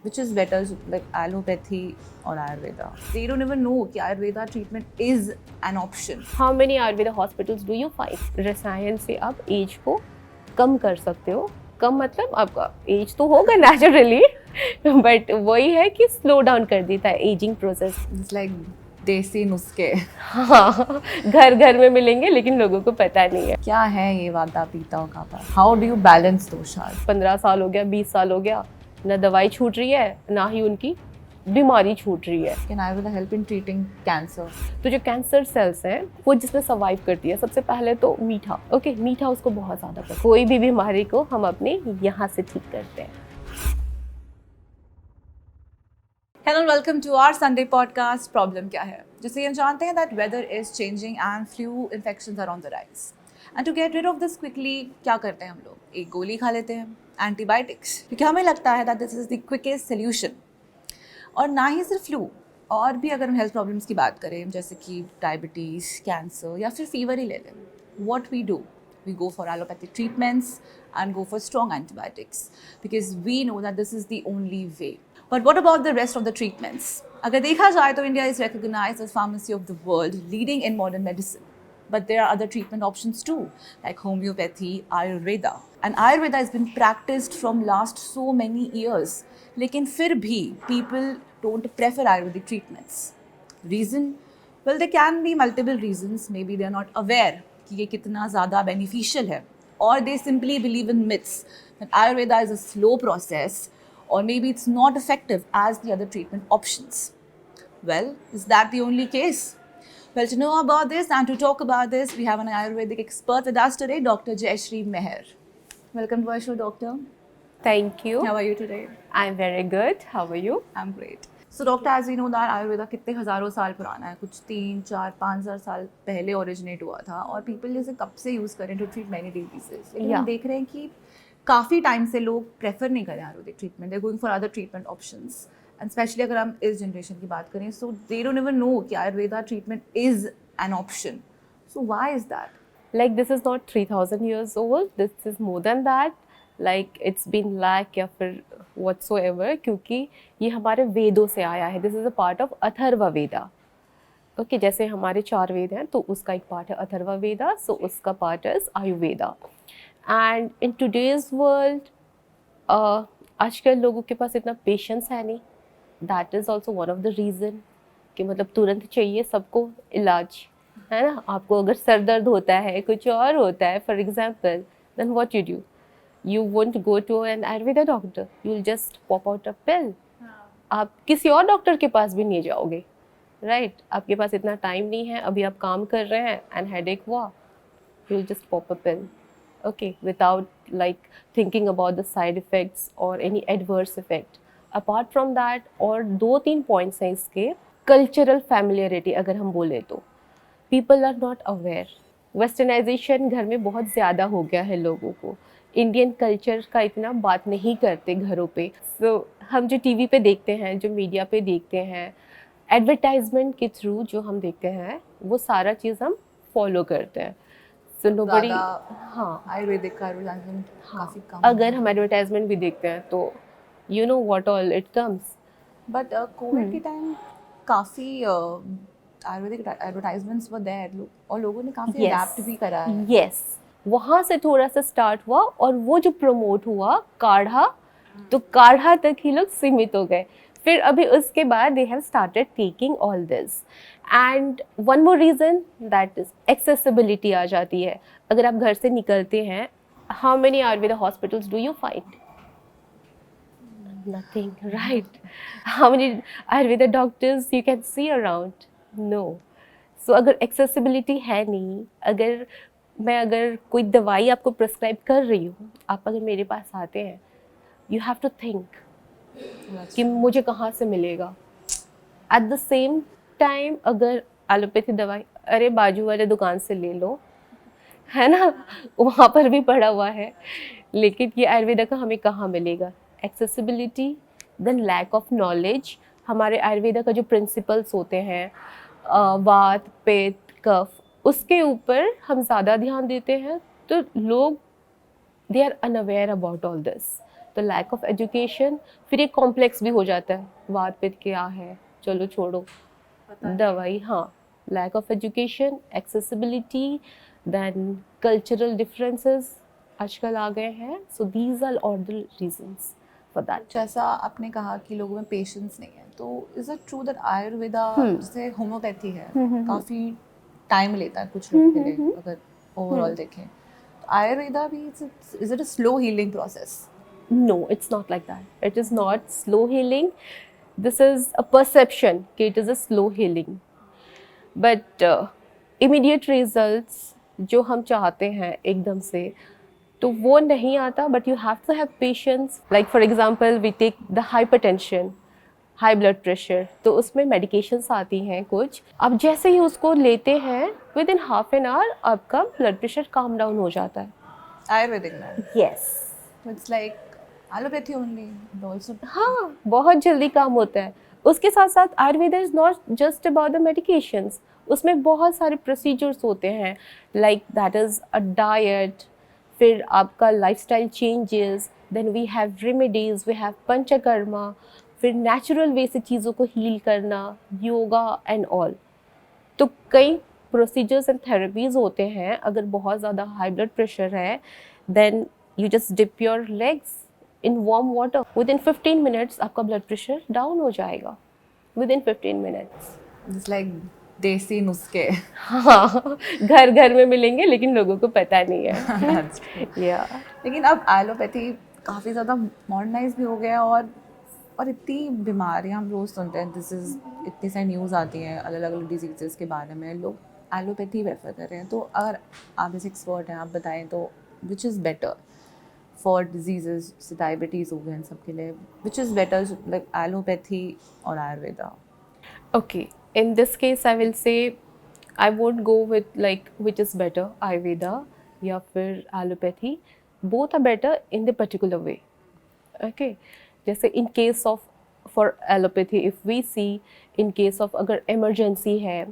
which is better, like allopathy or Ayurveda? They don't even know कि Ayurveda treatment is an option. How many Ayurveda hospitals do you find? रसायन से आप as को कम कर सकते हो. कम मतलब आपका एज तो होगा नेचुरली, बट वही है कि स्लो डाउन कर देता है एजिंग प्रोसेस. It's like देसी नुस्खे. हाँ, घर घर में मिलेंगे लेकिन लोगों को पता नहीं है. क्या है ये वाता पीता का पार? How do you balance दोषास? 15 साल हो गया, 20 साल हो गया, ना दवाई छूट रही है ना ही उनकी बीमारी छूट रही है. Can Ayurveda help in treating cancer? तो जो कैंसर सेल्स हैं वो जिसमें सर्वाइव करती है, सबसे पहले तो मीठा. ओके, मीठा उसको बहुत ज़्यादा पसंद. कोई भी बीमारी को हम अपने यहाँ से ठीक करते हैं. Hello and welcome to our Sunday podcast. Problem क्या है? जैसे हम जानते हैं that weather is changing and flu infections are on the rise. And to get rid of this quickly, क्या करते हैं हम लोग? एक गोली खा लेते हैं, antibiotics. क्योंकि हमें लगता है that this is the quickest solution. और ना ही सिर्फ फ्लू, और भी अगर हम हेल्थ प्रॉब्लम्स की बात करें जैसे कि डायबिटीज़, कैंसर या फिर फीवर ही ले लें, what we do? We go for allopathic treatments and go for strong antibiotics because we know that this is the only way. But what about the rest of the treatments? अगर देखा जाए तो India is recognized as pharmacy of the world, leading in modern medicine. But there are other treatment options too, like homeopathy, Ayurveda. And Ayurveda has been practiced from last so many years. लेकिन फिर भी people don't prefer Ayurvedic treatments. Reason? Well, there can be multiple reasons. Maybe they are not aware कि ये कितना ज़्यादा beneficial है. Or they simply believe in myths that Ayurveda is a slow process, or maybe it's not effective as the other treatment options. Well, is that the only case? Well, to know about this and to talk about this, we have an Ayurvedic expert with us today, Dr. Jayashree Meher. Welcome to our show, Doctor. Thank you. How are you today? I'm very good. How are you? I'm great. So, Doctor, as we know that Ayurveda कितने हज़ारों साल पुराना है, कुछ 3, 4, 5,000 साल पहले originate हुआ था और people इसे कब से यूज़ करें to treat many diseases. लेकिन हम देख रहे हैं कि काफ़ी टाइम से लोग प्रेफर नहीं करें Ayurvedic treatment. They going for other treatment options. And specially अगर हम इस जनरेशन की बात करें, सो दे डोंट इवन नो कि Ayurveda treatment is an option. So why is that? Like this is not 3,000 years old. This is more than that. Like it's been like या फिर whatsoever, क्योंकि ये हमारे वेदों से आया है. This is a part of Atharva Veda. Okay, जैसे हमारे 4 वेद हैं तो उसका एक पार्ट है अथर्व वेदा, सो उसका part is Ayurveda. And in today's world आजकल लोगों के पास इतना पेशेंस है नहीं. That is also one of the reason कि मतलब तुरंत चाहिए सबको इलाज, है ना. आपको अगर सर दर्द होता है, कुछ और होता है for example, then what you do? You won't go to an Ayurveda doctor, you will just pop out a pill. आप किसी और डॉक्टर के पास भी नहीं जाओगे, राइट. आपके पास इतना टाइम नहीं है, अभी आप काम कर रहे हैं एंड हेडेक हुआ, you will just pop a pill. Okay, without like thinking about the side effects or any adverse effect. Apart from that, और 2-3 points हैं इसके. Cultural familiarity अगर हम बोले तो people are not aware. Westernization घर में बहुत ज़्यादा हो गया है लोगों को. इंडियन कल्चर का इतना बात नहीं करते घरों पे. So हम जो टीवी पे देखते हैं, जो मीडिया पे देखते हैं, एडवर्टाइजमेंट के थ्रू जो हम देखते हैं, वो सारा चीज़ हम फॉलो करते हैं. So nobody, हाँ, आयुर्वेदिक का एडवर्टाइजमेंट काफ़ी कम. अगर हम एडवर्टाइजमेंट भी देखते हैं तो you know what all it comes. But Covid के टाइम काफ़ी आयुर्वेदिक एडवर्टाइजमेंट्स वर देयर और लोगों ने काफ़ी अडैप्ट भी करा है. यस, वहाँ से थोड़ा सा स्टार्ट हुआ और वो जो प्रमोट हुआ काढ़ा, तो काढ़ा तक ही लोग सीमित हो गए. फिर अभी उसके बाद they have started taking all this. And one more reason that is accessibility आ जाती है. अगर आप घर से निकलते हैं, how many Ayurveda hospitals do you find? Nothing, right? How many Ayurveda doctors you can see around? No. So अगर accessibility है नहीं, अगर कोई दवाई आपको प्रिस्क्राइब कर रही हूँ, आप अगर मेरे पास आते हैं, you have to think कि मुझे कहाँ से मिलेगा. At the same time अगर एलोपैथी दवाई, अरे बाजू वाले दुकान से ले लो, है ना, वहाँ पर भी पड़ा हुआ है. लेकिन ये आयुर्वेदा का हमें कहाँ मिलेगा? Accessibility, then lack of knowledge. हमारे आयुर्वेदा का जो प्रिंसिपल्स होते हैं, वात, पित्त, कफ, उसके ऊपर हम ज़्यादा ध्यान देते हैं, तो लोग they are unaware about all this. तो लैक ऑफ एजुकेशन, फिर ये कॉम्प्लेक्स भी हो जाता है, वात पित्त क्या है, चलो छोड़ो, दवाई, हाँ, lack of education, accessibility, then cultural differences आजकल आ गए हैं, so these are all the reasons for that. जैसा आपने कहा कि लोगों में पेशेंस नहीं है, तो is it true that Ayurveda जैसे होम्योपैथी है काफ़ी टाइम लेता है कुछ लोगों के लिए, अगर ओवरऑल देखें तो आयुर्वेदा भी is it a slow healing process? No, it's not like that. It is not slow healing. This is a perception कि it is a slow healing. But immediate results जो हम चाहते हैं एकदम से, तो वो नहीं आता. But you have to have patience. Like for example, we take the hypertension, high blood pressure, तो उसमें मेडिकेशंस आती हैं कुछ. अब जैसे ही उसको लेते हैं, within half an hour आपका ब्लड प्रेशर काम डाउन हो जाता है. आयुर्वेदिक में yes. It's like allopathy only also? हाँ, बहुत जल्दी काम होता है. उसके साथ साथ Ayurveda is not just about the medications, उसमें बहुत सारे प्रोसीजर्स होते हैं, like that is a diet, फिर आपका lifestyle changes, then we have remedies, we have panchakarma, फिर नेचुरल वे से चीज़ों को हील करना, योगा एंड ऑल. तो कई प्रोसीजर्स एंड थेरेपीज होते हैं. अगर बहुत ज़्यादा हाई ब्लड प्रेशर है, then you just dip your legs in warm water, within 15 minutes आपका ब्लड प्रेशर डाउन हो जाएगा, within 15 minutes. It's like देसी नुस्खे. हाँ, घर घर में मिलेंगे लेकिन लोगों को पता नहीं है. या लेकिन अब एलोपैथी काफ़ी ज़्यादा मॉडर्नाइज भी हो गया, और इतनी बीमारियां हम रोज़ सुनते हैं, दिस इज़ इतनी सारी न्यूज़ आती हैं अलग अलग डिजीज़ के बारे में, लोग एलोपैथी रेफर कर रहे हैं. तो अगर आप जैसे एक्सपर्ट हैं, आप बताएं तो which is better for disease, जैसे डायबिटीज़ हो गए इन सब के लिए, which is better, like allopathy और Ayurveda? okay, in this case I will say I won't go with like which is better, ayurveda या फिर allopathy. Both are better in the particular way. Okay, जैसे in case of for allopathy if we see, in case of अगर emergency है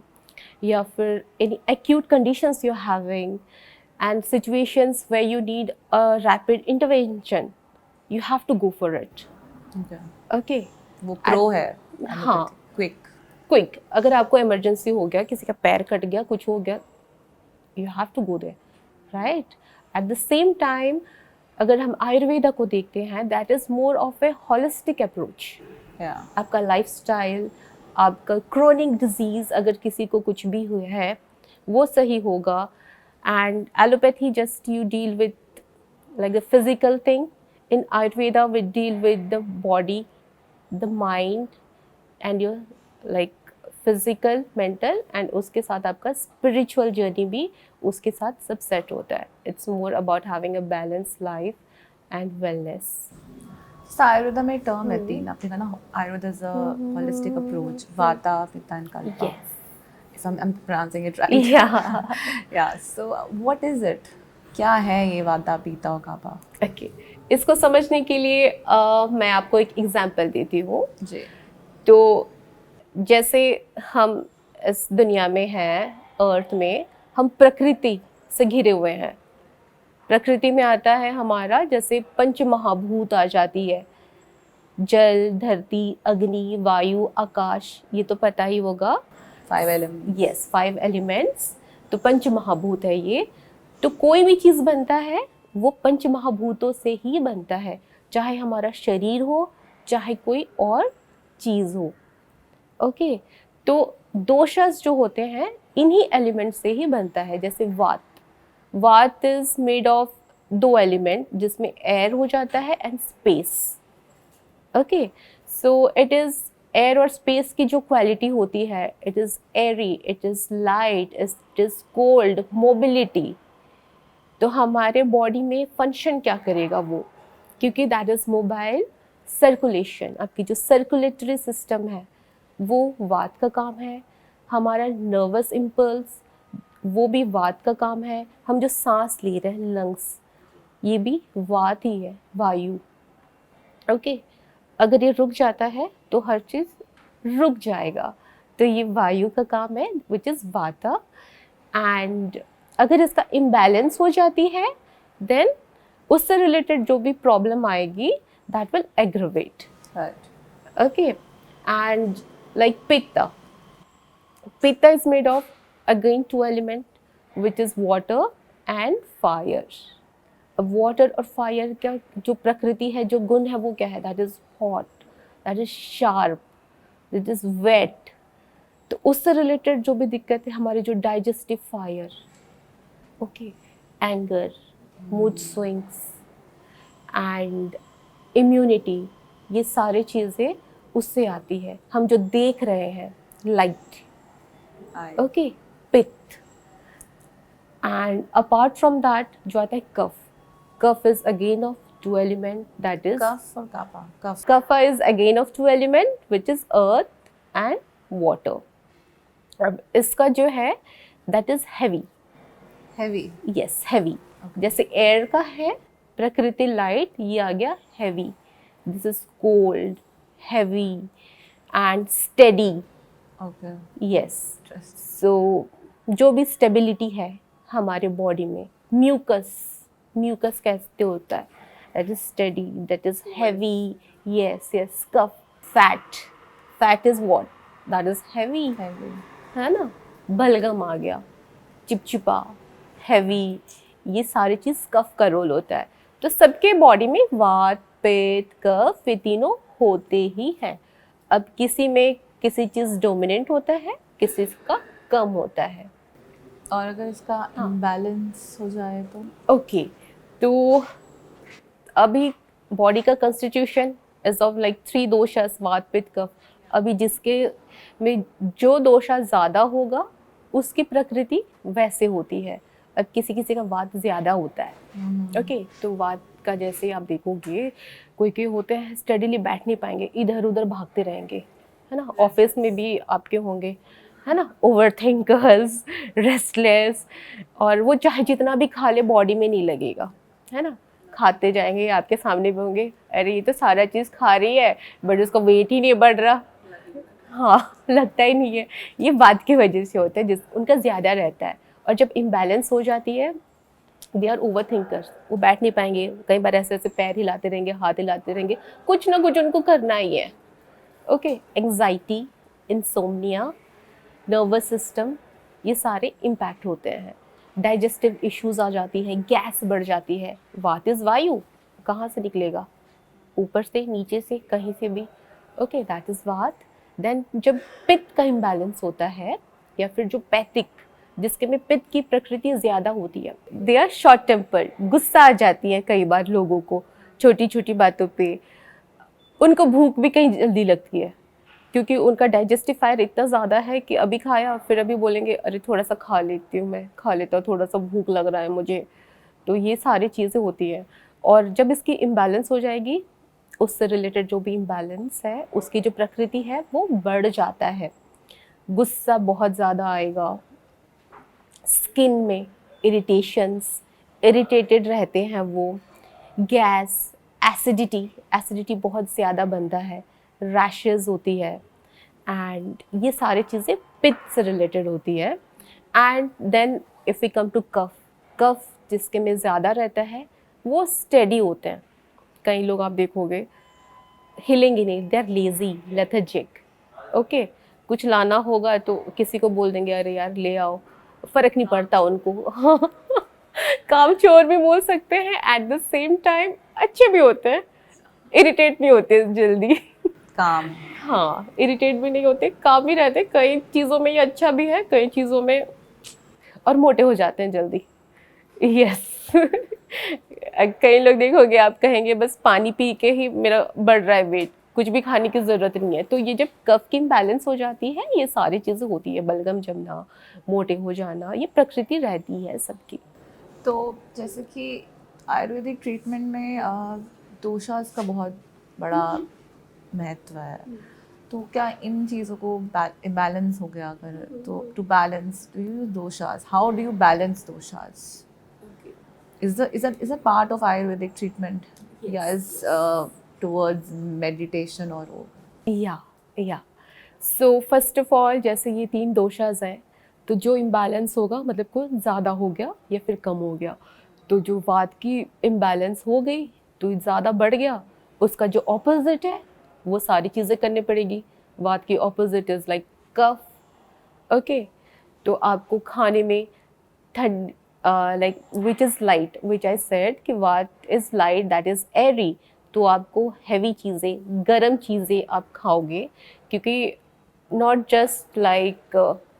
या फिर any acute conditions you're having and situations where you need a rapid intervention, you have to go for it. Okay, वो pro है. हाँ, quick. अगर आपको emergency हो गया, किसी का पैर कट गया, कुछ हो गया, you have to go there, right. At the same time अगर हम आयुर्वेदा को देखते हैं, that is more of a holistic approach. आपका लाइफस्टाइल, आपका क्रोनिक डिजीज अगर किसी को कुछ भी हुआ है वो सही होगा. And allopathy just you deal with like the physical thing. In Ayurveda we deal with the body, the mind and your like physical, mental, and उसके साथ आपका स्पिरिचुअल जर्नी भी उसके साथ सब सेट होता है. It's more about having a balance life and wellness. Ayurveda में टर्म है तीन, आपने कहा ना, Ayurveda is a holistic approach, vata, pitta and kalpa. If I'm pronouncing it right. Yeah. So what is it? क्या है ये वाता, पित्ता और कल्पा? Okay. इसको समझने के लिए मैं आपको एक एग्जांपल देती हूँ. जी. तो जैसे हम इस दुनिया में हैं, अर्थ में, हम प्रकृति से घिरे हुए हैं. प्रकृति में आता है हमारा, जैसे पंच महाभूत आ जाती है, जल, धरती, अग्नि, वायु, आकाश, ये तो पता ही होगा. 5 एलिमेंट्स. Yes, 5 elements. तो पंच महाभूत है ये. तो कोई भी चीज़ बनता है वो पंच महाभूतों से ही बनता है, चाहे हमारा शरीर हो, चाहे कोई और चीज़ हो. ओके, तो दोषस जो होते हैं इन्हीं एलिमेंट से ही बनता है. जैसे vata is made of 2 element, जिसमें एयर हो जाता है and space. Okay, so it is air और स्पेस की जो क्वालिटी होती है, it is airy, it is light, it is cold, mobility. तो हमारे बॉडी में फंक्शन क्या करेगा वो, क्योंकि दैट इज मोबाइल. सर्कुलेशन, आपकी जो सर्कुलेटरी सिस्टम है वो वात का काम है. हमारा नर्वस इम्पल्स, वो भी वात का काम है. हम जो सांस ले रहे हैं, लंग्स, ये भी वात ही है, वायु. ओके, अगर ये रुक जाता है तो हर चीज़ रुक जाएगा. तो ये वायु का काम है, विच इज़ वाता. एंड अगर इसका इम्बैलेंस हो जाती है, देन उससे रिलेटेड जो भी प्रॉब्लम आएगी, that will aggravate. Right. Okay, and like pitta is made of again two element which is water and fire. अब वाटर और फायर क्या जो प्रकृति है, जो गुण है वो क्या है, that is hot, that is sharp, that is wet. तो उससे रिलेटेड जो भी दिक्कत है हमारे जो digestive fire, okay, anger, mood swings and immunity, ये सारी चीज़ें उससे आती है। हम जो देख रहे हैं light, Aye. Okay, pitta, and apart from that जो आता है कफ। Kapha is again of two element, that is Cuff or kappa? Cuff. kapha is again of two element which is earth and water. अब इसका जो है that is heavy. Heavy. Yes, heavy. जैसे air का है प्रकृति लाइट, ये आ गया heavy. This is cold, heavy and steady. Okay. Yes. Interesting. So जो भी स्टेबिलिटी है हमारे बॉडी में, म्यूकस कैसे होता है, that is steady, that is heavy. Yes, cuff, fat is what, that is heavy. Heavy. है ना, बलगम आ गया, चिपचिपा, हैवी, ये सारी चीज़ कफ का रोल होता है। तो सबके बॉडी में वात, पित्त, कफ, ये तीनों होते ही हैं। अब किसी में किसी चीज़ डोमिनेंट होता है, किसी का कम होता है। और अगर इसका इम्बैलेंस हो जाए तो? ओके, तो अभी बॉडी का कंस्टिट्यूशन इज ऑफ लाइक 3 दोषास, वात, पित्त, कफ। अभी जिसके में जो दोषा ज़्यादा होगा उसकी प्रकृति वैसे होती है। अब किसी किसी का वात ज़्यादा होता है, ओके, तो वात का जैसे आप देखोगे कोई होते हैं स्टडीली बैठ नहीं पाएंगे, इधर उधर भागते रहेंगे, है ना। ऑफिस में भी आपके होंगे, है ना, ओवर थिंकर्स, रेस्टलेस, और वो चाहे जितना भी खा ले बॉडी में नहीं लगेगा, है ना। खाते जाएंगे, आपके सामने भी होंगे, अरे ये तो सारा चीज़ खा रही है बट उसका वेट ही नहीं बढ़ रहा, हाँ, लगता ही नहीं है। ये बात की वजह से होता है, जिस उनका ज़्यादा रहता है। और जब इम्बैलेंस हो जाती है, दे आर ओवर थिंकर्स, वो बैठ नहीं पाएंगे, कई बार ऐसे ऐसे पैर हिलाते रहेंगे, हाथ हिलाते रहेंगे, कुछ ना कुछ उनको करना ही है, okay. Anxiety, insomnia, nervous system, ये सारे इम्पैक्ट होते हैं। डाइजेस्टिव इश्यूज आ जाती हैं, गैस बढ़ जाती है। वात इज वायु, कहाँ से निकलेगा, ऊपर से, नीचे से, कहीं से भी, ओके, दैट इज वात। देन जब पित्त का इम्बैलेंस होता है, या फिर जो पैथिक, जिसके में पित्त की प्रकृति ज़्यादा होती है, दे आर शॉर्ट टेम्पर्ड, गुस्सा आ जाती है कई बार लोगों को छोटी छोटी बातों पे। उनको भूख भी कहीं जल्दी लगती है, क्योंकि उनका डाइजेस्टिव फायर इतना ज़्यादा है कि अभी खाया फिर अभी बोलेंगे अरे थोड़ा सा खा लेती हूँ, मैं खा लेता हूँ, थोड़ा सा भूख लग रहा है मुझे। तो ये सारी चीज़ें होती हैं। और जब इसकी इम्बैलेंस हो जाएगी, उससे रिलेटेड जो भी इम्बैलेंस है, उसकी जो प्रकृति है वो बढ़ जाता है। गुस्सा बहुत ज़्यादा आएगा, स्किन में इरिटेशंस, इरिटेटेड रहते हैं वो, गैस, एसिडिटी बहुत ज़्यादा बनता है, रैशेस होती है, एंड ये सारी चीज़ें पित्त से रिलेटेड होती है। And then if we come to kapha जिसके में ज़्यादा रहता है, वो स्टेडी होते हैं। कई लोग आप देखोगे हिलेंगे नहीं, they are lazy, lethargic, okay. कुछ लाना होगा तो किसी को बोल देंगे अरे यार ले आओ, फ़र्क नहीं पड़ता उनको। काम चोर भी बोल सकते हैं, एट द सेम टाइम अच्छे भी होते हैं, इरिटेट नहीं होते जल्दी। काम, हाँ, इरिटेट भी नहीं होते, काम भी रहते। कई चीज़ों में ये अच्छा भी है, कई चीज़ों में, और मोटे हो जाते हैं जल्दी। यस। कई लोग देखोगे आप कहेंगे बस पानी पी के ही मेरा बढ़ रहा है वेट, कुछ भी खाने की ज़रूरत नहीं है। तो ये जब कफ की इम्बैलेंस हो जाती है, ये सारी चीज़ें होती है, बलगम जमना, मोटे हो जाना, ये प्रकृति रहती है सबकी। तो जैसे कि आयुर्वेदिक ट्रीटमेंट में दोषास का बहुत बड़ा महत्व है, तो क्या इन चीज़ों को इम्बैलेंस हो गया अगर, तो to balance do you use doshas, how do you balance doshas? Is a part of Ayurvedic treatment? Yes. Yeah, is towards meditation or या सो फर्स्ट ऑफ ऑल, जैसे ये 3 दोषास हैं, तो जो इम्बैलेंस होगा मतलब को ज़्यादा हो गया या फिर कम हो गया, तो जो वात की इम्बैलेंस हो गई तो ज़्यादा बढ़ गया, उसका जो ऑपोजिट है वो सारी चीज़ें करनी पड़ेगी। वात की opposite is like kapha, okay. तो आपको खाने में ठंड, like which is light, which I said कि vata is light, that is airy. तो आपको हैवी चीज़ें, गर्म चीज़ें आप खाओगे, क्योंकि नॉट जस्ट लाइक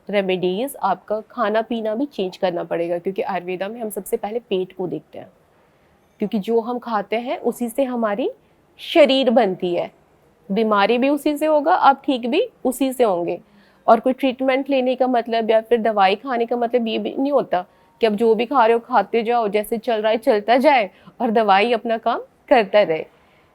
रेमेडीज़, आपका खाना पीना भी चेंज करना पड़ेगा, क्योंकि आयुर्वेदा में हम सबसे पहले पेट को देखते हैं, क्योंकि जो हम खाते हैं उसी से हमारी शरीर बनती है, बीमारी भी उसी से होगा, आप ठीक भी उसी से होंगे। और कोई ट्रीटमेंट लेने का मतलब या फिर दवाई खाने का मतलब ये भी नहीं होता कि अब जो भी खा रहे हो खाते जाओ, जैसे चल रहा है चलता जाए और दवाई अपना काम करता रहे।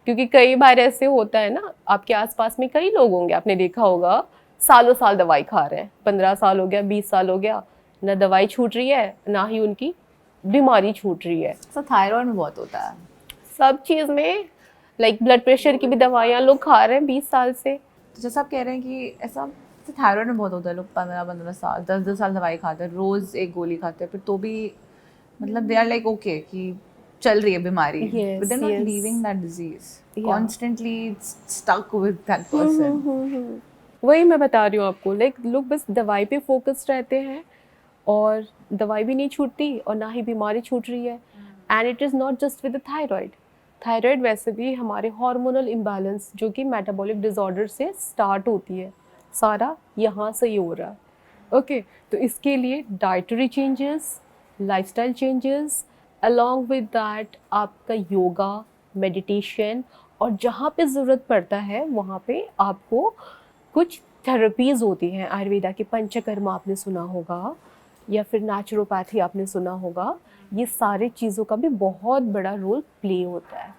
क्योंकि कई बार ऐसे होता है ना, आपके आसपास में कई लोग होंगे, आपने देखा होगा सालों साल दवाई खा रहे हैं, 15 साल हो गया, 20 साल हो गया, ना दवाई छूट रही है ना ही उनकी बीमारी छूट रही है। सर थायराइड में बहुत होता है। सब चीज़ में, लाइक ब्लड प्रेशर की भी दवाइयाँ लोग खा रहे हैं 20 साल से। तो जैसा आप कह रहे हैं कि ऐसा थायराइड में बहुत होता है, लोग 15-15 साल 10-10 साल दवाई खाते हैं, रोज़ एक गोली खाते हैं, फिर तो भी मतलब दे आर लाइक ओके कि चल रही है बीमारी, but they are not leaving that disease, constantly stuck with that person. वही मैं बता रही हूँ आपको, लाइक लोग बस दवाई पे फोकस्ड रहते हैं और दवाई भी नहीं छूटती और ना ही बीमारी छूट रही है। And it is not just with the thyroid. Thyroid वैसे भी हमारे हार्मोनल इम्बैलेंस, जो कि मेटाबॉलिक डिसऑर्डर से स्टार्ट होती है, सारा यहाँ से ही हो रहा है, ओके। तो इसके लिए dietary changes, lifestyle changes, along with that आपका योगा, मेडिटेशन, और जहाँ पे ज़रूरत पड़ता है वहाँ पे आपको कुछ थेरेपीज़ होती हैं आयुर्वेदा की। पंचकर्मा आपने सुना होगा, या फिर नेचुरोपैथी आपने सुना होगा। ये सारी चीज़ों का भी बहुत बड़ा रोल प्ले होता है।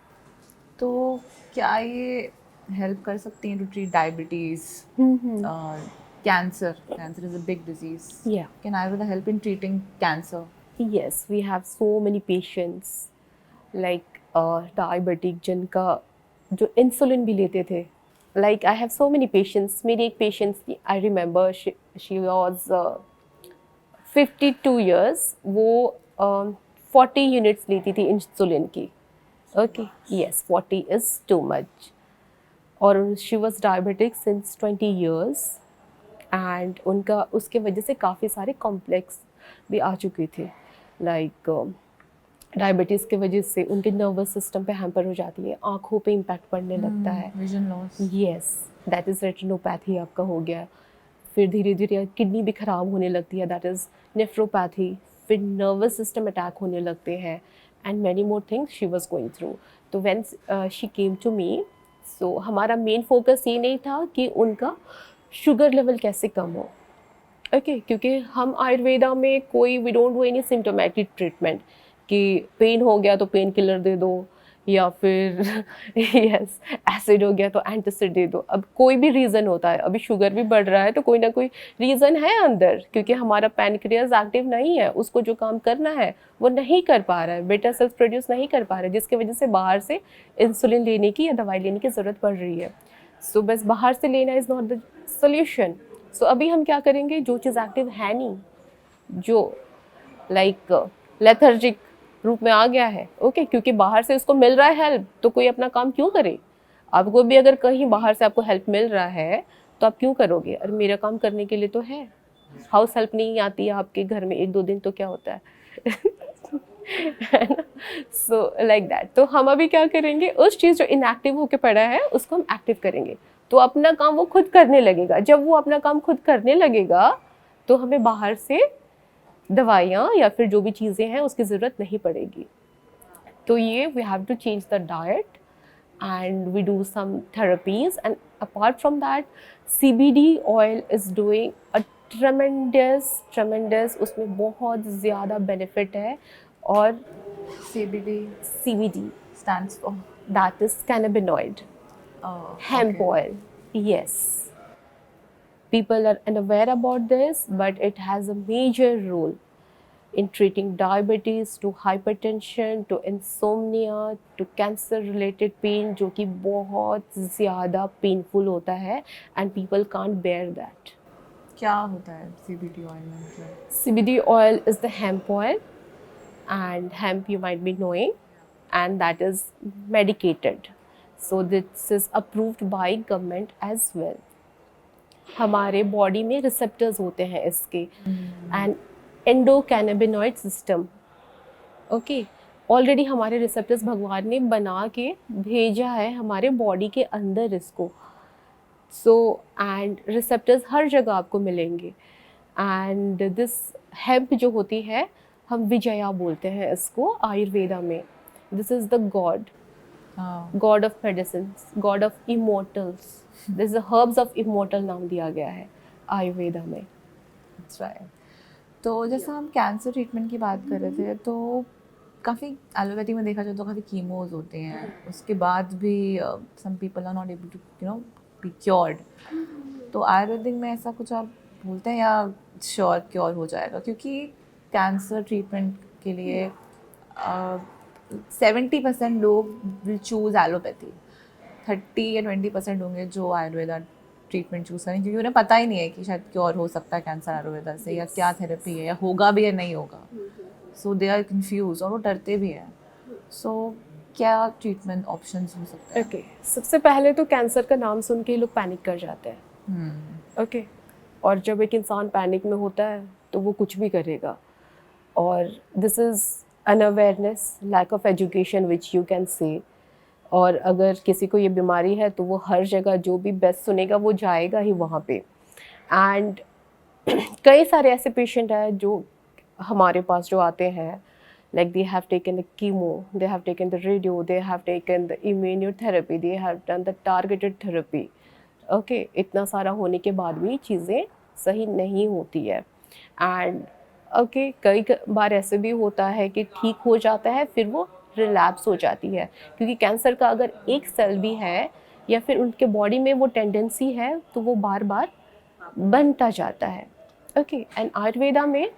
तो क्या ये हेल्प कर सकती हैं to treat diabetes, cancer? Cancer is a big disease. Yeah. Can Ayurveda help in treating cancer? Yes, we have so many patients like diabetic जिनका जो इंसुलिन भी लेते थे। Like I have so many patients. मेरी एक पेशेंट थी, I remember she was 52 years, वो 40 units लेती थी इंसुलिन की, okay. Yes, 40 is too much. और she was diabetic since 20 years, and उनका उसके वजह से काफ़ी सारे कॉम्प्लेक्स भी आ चुके थे। लाइक डायबिटीज़ की वजह से उनके नर्वस सिस्टम पे हैम्पर हो जाती है, आँखों पे इम्पैक्ट पड़ने लगता है, vision loss. Yes, that is retinopathy आपका हो गया। फिर धीरे धीरे किडनी भी ख़राब होने लगती है, दैट इज़ नेफ्रोपैथी। फिर नर्वस सिस्टम अटैक होने लगते हैं, and many more things she was going through. तो when she came to me, so हमारा मेन फोकस ये नहीं था कि उनका शुगर लेवल कैसे कम हो, ओके। क्योंकि हम आयुर्वेदा में कोई we don't do any symptomatic treatment कि पेन हो गया तो पेन किलर दे दो, या फिर यस एसिड हो गया तो एंटासिड दे दो। अब कोई भी रीज़न होता है, अभी शुगर भी बढ़ रहा है तो कोई ना कोई रीज़न है अंदर, क्योंकि हमारा पैनक्रियाज एक्टिव नहीं है, उसको जो काम करना है वो नहीं कर पा रहा है, बेटा सेल्स प्रोड्यूस नहीं कर पा रहा है, जिसकी वजह से बाहर से इंसुलिन लेने की या दवाई लेने की ज़रूरत पड़ रही है। सो बस बाहर से लेना इज़ नॉट द सोल्यूशन। सो अभी हम क्या करेंगे, जो चीज़ एक्टिव है नहीं, जो लाइक लेथर्जिक रूप में आ गया है, ओके, क्योंकि बाहर से उसको मिल रहा है हेल्प, तो कोई अपना काम क्यों करे? आपको भी अगर कहीं बाहर से आपको हेल्प मिल रहा है तो आप क्यों करोगे? अरे मेरा काम करने के लिए तो है। हाउस हेल्प नहीं आती है आपके घर में 1-2 दिन तो क्या होता है है ना? So like that. तो हम अभी क्या करेंगे, उस चीज़ जो इनएक्टिव होके पड़ा है उसको हम एक्टिव करेंगे, तो अपना काम वो खुद करने लगेगा। जब वो अपना काम खुद करने लगेगा तो हमें बाहर से दवाइयाँ या फिर जो भी चीज़ें हैं उसकी ज़रूरत नहीं पड़ेगी। तो ये we have to change the diet and we do some therapies, and apart from that CBD oil is doing a tremendous उसमें बहुत ज़्यादा benefit है। और CBD stands for? that is cannabinoid, hemp oil, yes. People are unaware about this, but it has a major role in treating diabetes, to hypertension, to insomnia, to cancer related pain, जो कि बहुत ज़्यादा painful होता है and people can't bear that. क्या होता है CBD oil में? CBD oil is the hemp oil, and hemp you might be knowing, and that is medicated. So this is approved by government as well. हमारे body में receptors होते हैं इसके, and endocannabinoid system, okay, already हमारे receptors भगवान ने बना के भेजा है हमारे बॉडी के अंदर इसको। सो एंड रिसेप्टर्स हर जगह आपको मिलेंगे। एंड दिस हेम्प जो होती है, हम विजया बोलते हैं इसको आयुर्वेदा में। This is the God, God of medicine, God of immortals. This is herbs of immortal नाम दिया गया है आयुर्वेदा में। That's right. तो जैसा हम कैंसर ट्रीटमेंट की बात कर रहे थे, तो काफ़ी एलोपैथी में देखा जाए तो काफ़ी कीमोज होते हैं, उसके बाद भी some people are not able to be cured. तो आयुर्वेदिक में ऐसा कुछ आप बोलते हैं या श्योर क्योर हो जाएगा? क्योंकि कैंसर ट्रीटमेंट के लिए 70% लोग विल चूज़ एलोपैथी, 30 या 20% होंगे जो आयुर्वेदा ट्रीटमेंट चूज़ करें, क्योंकि उन्हें पता ही नहीं है कि शायद क्योर हो सकता है कैंसर आयुर्वेदा से, या क्या थेरेपी है, या होगा भी या नहीं होगा। सो दे आर कंफ्यूज और वो डरते भी हैं। सो क्या ट्रीटमेंट ऑप्शंस हो सकते हैं? ओके, सबसे पहले तो कैंसर का नाम सुन के ही लोग पैनिक कर जाते हैं। ओके, और जब एक इंसान पैनिक में होता है तो वो कुछ भी करेगा, और this is unawareness, lack of education which you can say. और अगर किसी को ये बीमारी है तो वो हर जगह जो भी बेस्ट सुनेगा वो जाएगा ही वहाँ पे। एंड कई सारे ऐसे पेशेंट हैं जो हमारे पास जो आते हैं, like they have taken the chemo, they have taken the radio, they have taken the immunotherapy, they have done the targeted therapy, okay, इतना सारा होने के बाद भी चीज़ें सही नहीं होती है। एंड ओके, कई बार ऐसे भी होता है कि ठीक हो जाता है, फिर वो रिलैप्स हो जाती है, क्योंकि कैंसर का अगर एक सेल भी है या फिर उनके बॉडी में वो टेंडेंसी है तो वो बार बार बनता जाता है। ओके, एंड आयुर्वेदा में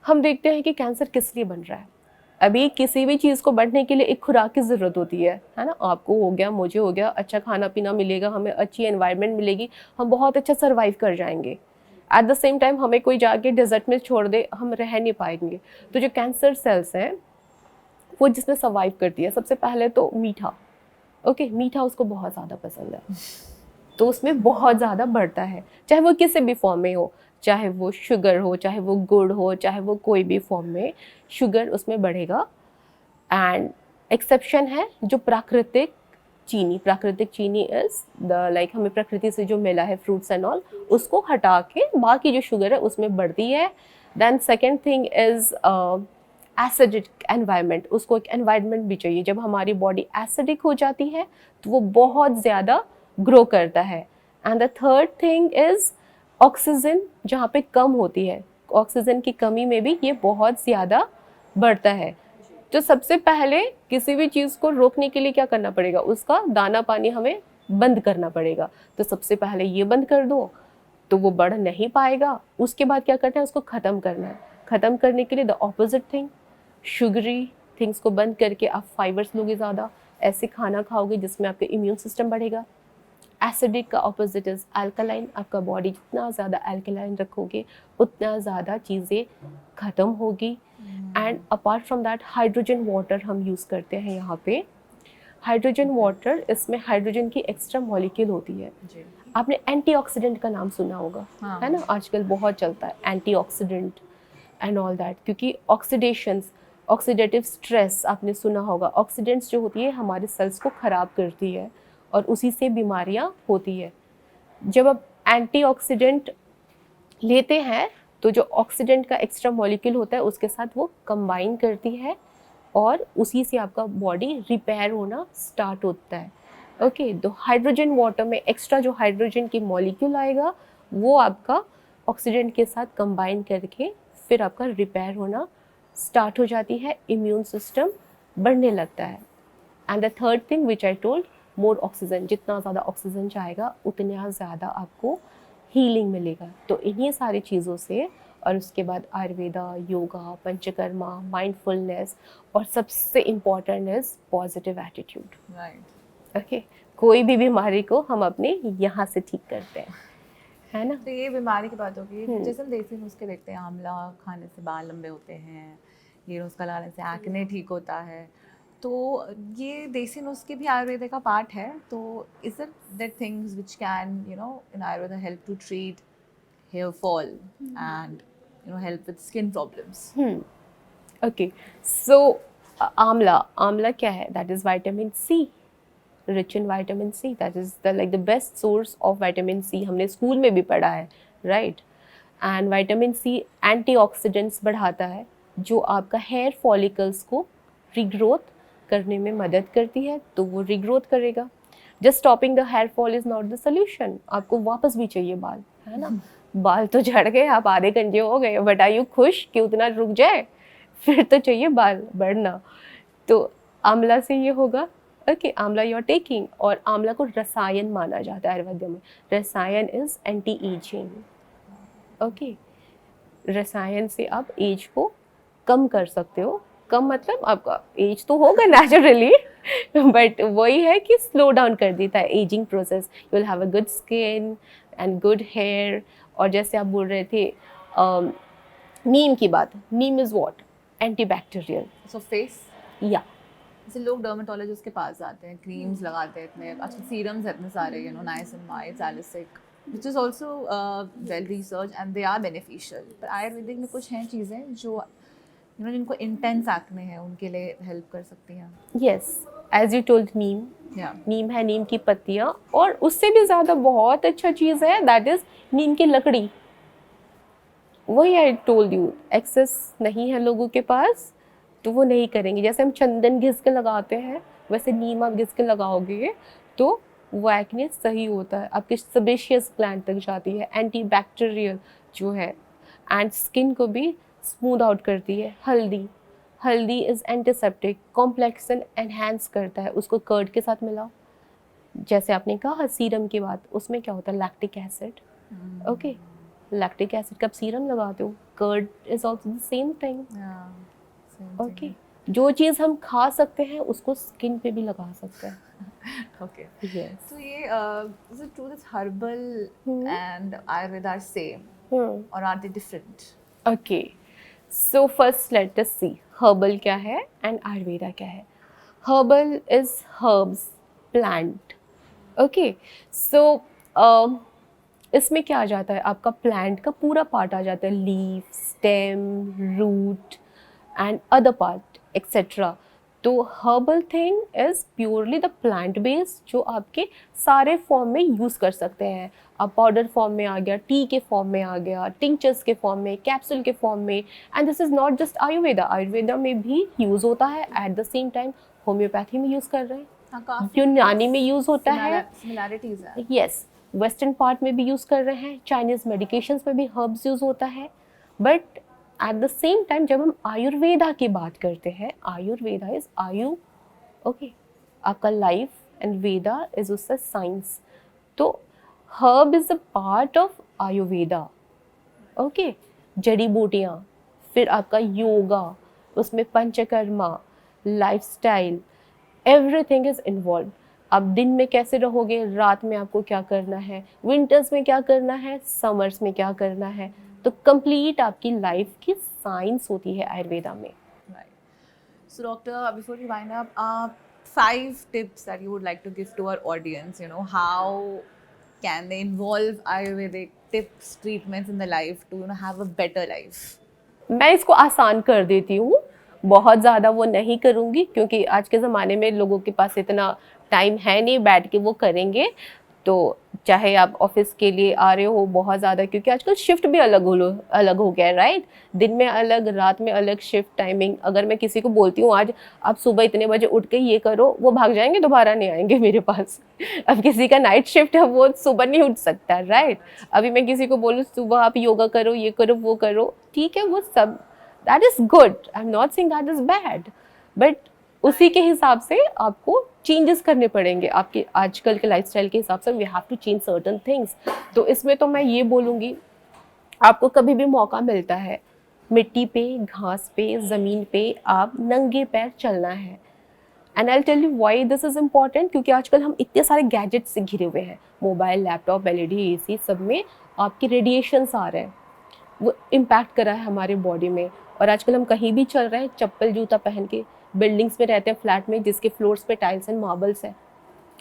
हम देखते हैं कि कैंसर किस लिए बन रहा है। अभी किसी भी चीज़ को बढ़ने के लिए एक खुराक की ज़रूरत होती है ना। आपको हो गया, मुझे हो गया, अच्छा खाना पीना मिलेगा, हमें अच्छी एनवायरनमेंट मिलेगी, हम बहुत अच्छा सर्वाइव कर जाएंगे। एट द सेम टाइम हमें कोई जाके डेजर्ट में छोड़ दे, हम रह नहीं पाएंगे। तो जो कैंसर सेल्स हैं वो जिसमें सर्वाइव करती है, सबसे पहले तो मीठा। ओके, मीठा उसको बहुत ज़्यादा पसंद है, तो उसमें बहुत ज़्यादा बढ़ता है, चाहे वो किसी भी फॉर्म में हो, चाहे वो शुगर हो, चाहे वो गुड़ हो, चाहे वो कोई भी फॉर्म में, शुगर उसमें बढ़ेगा। एंड एक्सेप्शन है जो प्राकृतिक चीनी। प्राकृतिक चीनी इज द लाइक हमें प्रकृति से जो मिला है, फ्रूट्स एंड ऑल, उसको हटा के बाकी जो शुगर है उसमें बढ़ती है। Then second thing is acidic environment. उसको एक एनवायरनमेंट भी चाहिए। जब हमारी बॉडी एसिडिक हो जाती है तो वो बहुत ज़्यादा ग्रो करता है। And the third thing is oxygen, जहाँ पे कम होती है, ऑक्सीजन की कमी में भी ये बहुत ज़्यादा बढ़ता है। तो सबसे पहले किसी भी चीज़ को रोकने के लिए क्या करना पड़ेगा, उसका दाना पानी हमें बंद करना पड़ेगा। तो सबसे पहले ये बंद कर दो तो वो बढ़ नहीं पाएगा। उसके बाद क्या करना है, उसको ख़त्म करना है। ख़त्म करने के लिए the opposite thing, sugary things को बंद करके आप फाइबर्स लोगे ज़्यादा, ऐसे खाना खाओगे जिसमें आपका इम्यून सिस्टम बढ़ेगा। एसिडिक का ऑपोजिट इज अल्कलाइन। आपका बॉडी जितना ज़्यादा अल्कलाइन रखोगे उतना ज़्यादा चीज़ें ख़त्म होगी। And apart from that hydrogen water हम यूज़ करते हैं यहाँ पे। हाइड्रोजन वाटर, इसमें हाइड्रोजन की एक्स्ट्रा मॉलिक्यूल होती है। आपने एंटीऑक्सीडेंट का नाम सुना होगा, है ना, आजकल बहुत चलता है एंटीऑक्सीडेंट एंड ऑल दैट, क्योंकि ऑक्सीडेशंस, ऑक्सीडेटिव स्ट्रेस आपने सुना होगा। ऑक्सीडेंट्स जो होती है हमारे सेल्स को ख़राब करती है और उसी से बीमारियां होती है। जब आप एंटीऑक्सीडेंट लेते हैं तो जो ऑक्सीडेंट का एक्स्ट्रा मॉलिक्यूल होता है उसके साथ वो कंबाइन करती है और उसी से आपका बॉडी रिपेयर होना स्टार्ट होता है। ओके, तो हाइड्रोजन वाटर में एक्स्ट्रा जो हाइड्रोजन की मॉलिक्यूल आएगा वो आपका ऑक्सीडेंट के साथ कंबाइन करके फिर आपका रिपेयर होना स्टार्ट हो जाती है, इम्यून सिस्टम बढ़ने लगता है। And the third thing which I told, more oxygen. जितना ज़्यादा ऑक्सीजन जाएगा उतना ज़्यादा आपको हीलिंग मिलेगा। तो इन्हीं सारी चीज़ों से, और उसके बाद आयुर्वेदा, योगा, पंचकर्मा, माइंडफुलनेस, और सबसे important is positive attitude. Right. Okay, कोई भी बीमारी को हम अपने यहाँ से ठीक करते हैं, है ना। तो ये बीमारी की बात होगी, जैसे हम देसी नुस्खे देखते हैं, आंवला खाने से बाल लंबे होते हैं, ये नुस्खा लगाने से एक्ने ठीक होता है। तो ये देसी नुस्खे भी आयुर्वेद का पार्ट है, तो is it that things which can in Ayurveda help to treat hair fall and help with skin problems? Okay, so amla, आंवला क्या है? That is vitamin C, rich in vitamin C, that is the best source of vitamin C, हमने school में भी पढ़ा है, right? And vitamin C antioxidants बढ़ाता है, जो आपका हेयर फॉलिकल्स को रीग्रोथ करने में मदद करती है, तो वो रीग्रोथ करेगा। Just stopping the hair fall is not the solution, आपको वापस भी चाहिए बाल, है ना? बाल तो झड़ गए, आप आधे गंजे हो गए, बट आर यू खुश कि उतना रुक जाए? फिर तो चाहिए बाल बढ़ना। तो आंवला से ये होगा। ओके, आंवला यू आर टेकिंग, और आंवला को रसायन माना जाता है आयुर्वेद में। रसायन इज एंटी एजिंग। ओके, रसायन से आप एज को कम कर सकते हो। कम मतलब आपका एज तो होगा नेचुरली, बट वही है कि स्लो डाउन कर देता है ageing process. You will have a good skin and good hair. और जैसे आप बोल रहे थे नीम की बात, neem is what? Antibacterial. So face, या जैसे लोग डर्मेटोलॉजिस्ट के पास जाते हैं, क्रीम्स लगाते हैं, इतने आजकल सीरम्स हैं इतने सारे, niacinamide, salicylic, which is also well researched and they are beneficial. पर आयुर्वेदिक में कुछ हैं चीज़ें जो जिनको इंटेंस एक्ने है उनके लिए हेल्प कर सकती हैं। Yes, as you told, neem, Yeah. नीम है, नीम की पत्तियाँ, और उससे भी ज़्यादा बहुत अच्छा चीज़ है, दैट इज़ नीम की लकड़ी। वही आई टोल्ड यू, एक्सेस नहीं है लोगों के पास तो वो नहीं करेंगे। जैसे हम चंदन घिस के लगाते हैं, वैसे नीम आप घिस के लगाओगे तो वो एक्ने सही होता है, आपके सेबेशियस ग्लैंड तक जाती है, एंटी बैक्टीरियल जो है, एंड स्किन को भी स्मूथ आउट करती है। हल्दी, हल्दी इज़ एंटीसेप्टिक, कॉम्प्लेक्सन एनहांस करता है, उसको कर्ड के साथ मिलाओ। जैसे आपने कहा सीरम की बात, उसमें क्या होता है? Lactic acid. Okay, lactic acid का आप सीरम लगाते हो, curd is also the same thing. Yeah. Same okay, thing. जो चीज़ हम खा सकते हैं उसको स्किन पे भी लगा सकते हैं। Okay. यस। So ये is it true that herbal and Ayurveda are same or are they different? Okay, so first let us see herbal क्या है एंड आयुर्वेदा क्या है। Herbal is herbs, plant. Okay, so इसमें क्या आ जाता है? आपका प्लांट का पूरा पार्ट आ जाता है, leaf, stem, root and other part etcetera. तो herbal thing is purely the plant based, जो आपके सारे फॉर्म में यूज़ कर सकते हैं। अब पाउडर फॉर्म में आ गया, टी के फॉर्म में आ गया, टिंचर्स के फॉर्म में, कैप्सूल के फॉर्म में, and this is not just Ayurveda, Ayurveda में भी यूज़ होता है, eight the same time homeopathy में यूज़ कर रहे हैं, हाँ, काफी यूनानी में यूज़ होता है, similarities है। यस, वेस्टर्न पार्ट में भी यूज़ कर रहे हैं, चाइनीज़ मेडिकेशंस में भी हर्ब्स यूज़ होता है। But at the same time जब हम आयुर्वेदा की बात करते हैं, आयुर्वेदा इज आयु, ओके, आपका लाइफ, एंड वेदा इज उसका साइंस। तो herb is a part of Ayurveda. Okay, जड़ी बूटियाँ, फिर आपका योगा, उसमें panchakarma, lifestyle, everything is involve. आप दिन में कैसे रहोगे, रात में आपको क्या करना है, विंटर्स में क्या करना है, समर्स में क्या करना है, तो कंप्लीट आपकी लाइफ की साइंस होती है आयुर्वेदा में। Right. So, doctor, before we wind up, 5 tips that you would like to give to our audience. How can they involve Ayurvedic tips, treatments in their life to have a better life? मैं इसको आसान कर देती हूँ, बहुत ज़्यादा वो नहीं करूँगी, क्योंकि आज के ज़माने में लोगों के पास इतना टाइम है नहीं बैठ के वो करेंगे। तो चाहे आप ऑफिस के लिए आ रहे हो बहुत ज़्यादा, क्योंकि आजकल शिफ्ट भी अलग हो गया है, राइट? दिन में अलग, रात में अलग शिफ्ट टाइमिंग। अगर मैं किसी को बोलती हूँ आज आप सुबह इतने बजे उठ के ये करो, वो भाग जाएंगे, दोबारा नहीं आएंगे मेरे पास। अब किसी का नाइट शिफ्ट है, वो सुबह नहीं उठ सकता, राइट? अभी मैं किसी को बोलूँ सुबह आप योगा करो, ये करो, वो करो, ठीक है, वो सब that is good, I am not saying that is bad, but उसी के हिसाब से आपको चेंजेस करने पड़ेंगे। आपके आजकल के लाइफस्टाइल के हिसाब से we have to change certain things. तो इसमें तो मैं ये बोलूँगी, आपको कभी भी मौका मिलता है, मिट्टी पे, घास पे, ज़मीन पे आप नंगे पैर चलना है। And I tell you why this is important, क्योंकि आजकल हम इतने सारे गैजेट्स से घिरे हुए हैं, मोबाइल, लैपटॉप, एलईडी, एसी, सब में आपके रेडिएशंस आ रहे हैं, वो इम्पैक्ट कर रहा है हमारे बॉडी में। और आजकल हम कहीं भी चल रहे हैं चप्पल जूता पहन के, बिल्डिंग्स में रहते हैं, फ्लैट में, जिसके फ्लोर्स पे टाइल्स एंड मार्बल्स है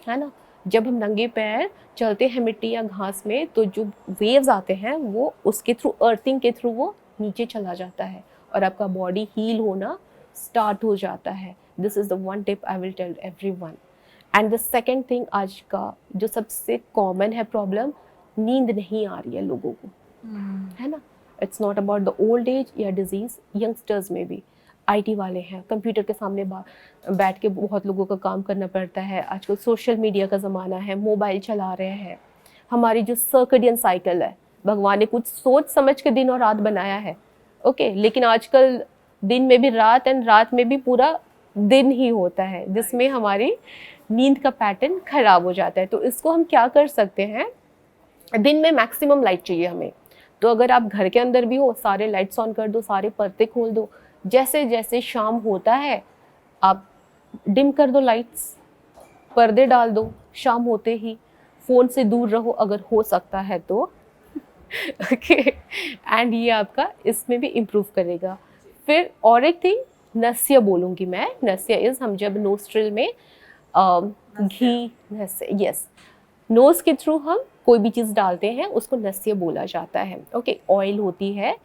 ना। जब हम नंगे पैर चलते हैं मिट्टी या घास में, तो जो वेव्स आते हैं वो उसके थ्रू, अर्थिंग के थ्रू वो नीचे चला जाता है और आपका बॉडी हील होना स्टार्ट हो जाता है। This is the one tip I will tell everyone. And the second thing, आज का जो सबसे कॉमन है प्रॉब्लम, नींद नहीं आ रही है लोगों को, है ना। It's not about the old age या डिजीज़, यंगस्टर्स में भी। आईटी वाले हैं, कंप्यूटर के सामने बैठ के बहुत लोगों का काम करना पड़ता है। आजकल सोशल मीडिया का ज़माना है, मोबाइल चला रहे हैं। हमारी जो सर्कडियन साइकिल है, भगवान ने कुछ सोच समझ के दिन और रात बनाया है, ओके, लेकिन आजकल दिन में भी रात एंड रात में भी पूरा दिन ही होता है, जिसमें हमारी नींद का पैटर्न खराब हो जाता है। तो इसको हम क्या कर सकते हैं, दिन में मैक्सिमम लाइट चाहिए हमें। तो अगर आप घर के अंदर भी हो, सारे लाइट्स ऑन कर दो, सारे पर्दे खोल दो। जैसे जैसे शाम होता है आप डिम कर दो लाइट्स, पर्दे डाल दो शाम होते ही। फ़ोन से दूर रहो अगर हो सकता है तो, ओके। एंड ये आपका इसमें भी इम्प्रूव करेगा। फिर और एक थिंग, नस्य बोलूँगी मैं। नस्य इज़, हम जब नोस्ट्रिल में घी, नस्य, यस, नोज़ के थ्रू हम कोई भी चीज़ डालते हैं उसको नस्य बोला जाता है, ओके। ऑयल होती है,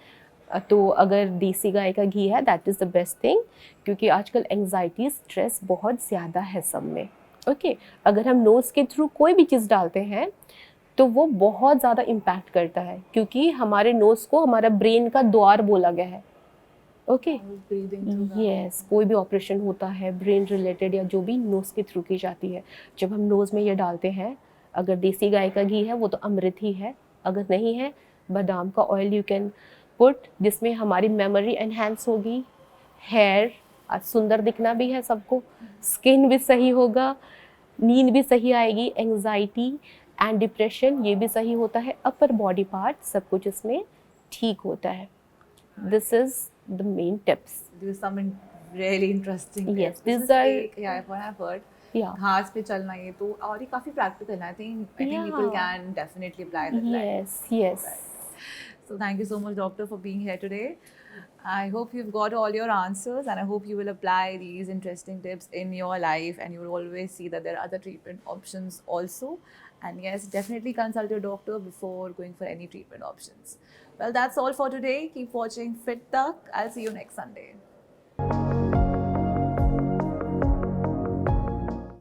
तो अगर देसी गाय का घी है that is the best thing, क्योंकि आजकल एंग्जाइटी, स्ट्रेस बहुत ज़्यादा है सब में, ओके। अगर हम नोज़ के थ्रू कोई भी चीज़ डालते हैं तो वो बहुत ज़्यादा इम्पैक्ट करता है, क्योंकि हमारे नोज़ को हमारा ब्रेन का द्वार बोला गया है, ओके। यस, कोई भी ऑपरेशन होता है ब्रेन रिलेटेड या जो भी, नोज़ के थ्रू की जाती है। जब हम नोज़ में ये डालते हैं, अगर देसी गाय का घी है वो तो अमृत ही है, अगर नहीं है बादाम का ऑयल यू कैन पुट, जिसमें हमारी मेमोरी एनहांस होगी, हेयर, आज सुंदर दिखना भी है सबको, स्किन भी सही होगा, नींद भी सही आएगी, एंग्जाइटी एंड डिप्रेशन ये भी सही होता है, अपर बॉडी पार्ट सब कुछ इसमें ठीक होता है। This is the main tips. These are some really interesting tips. Yes, This these is are, एक, yeah, what I've heard. yeah, घास पे चलना, ये तो और ये काफी practical है. I think people Yeah. can definitely apply that. yes, yes. So thank you so much, doctor, for being here today. I hope you've got all your answers, and I hope you will apply these interesting tips in your life, and you will always see that there are other treatment options also. And yes, definitely consult your doctor before going for any treatment options. Well, that's all for today. Keep watching Fit Talk. I'll see you next Sunday.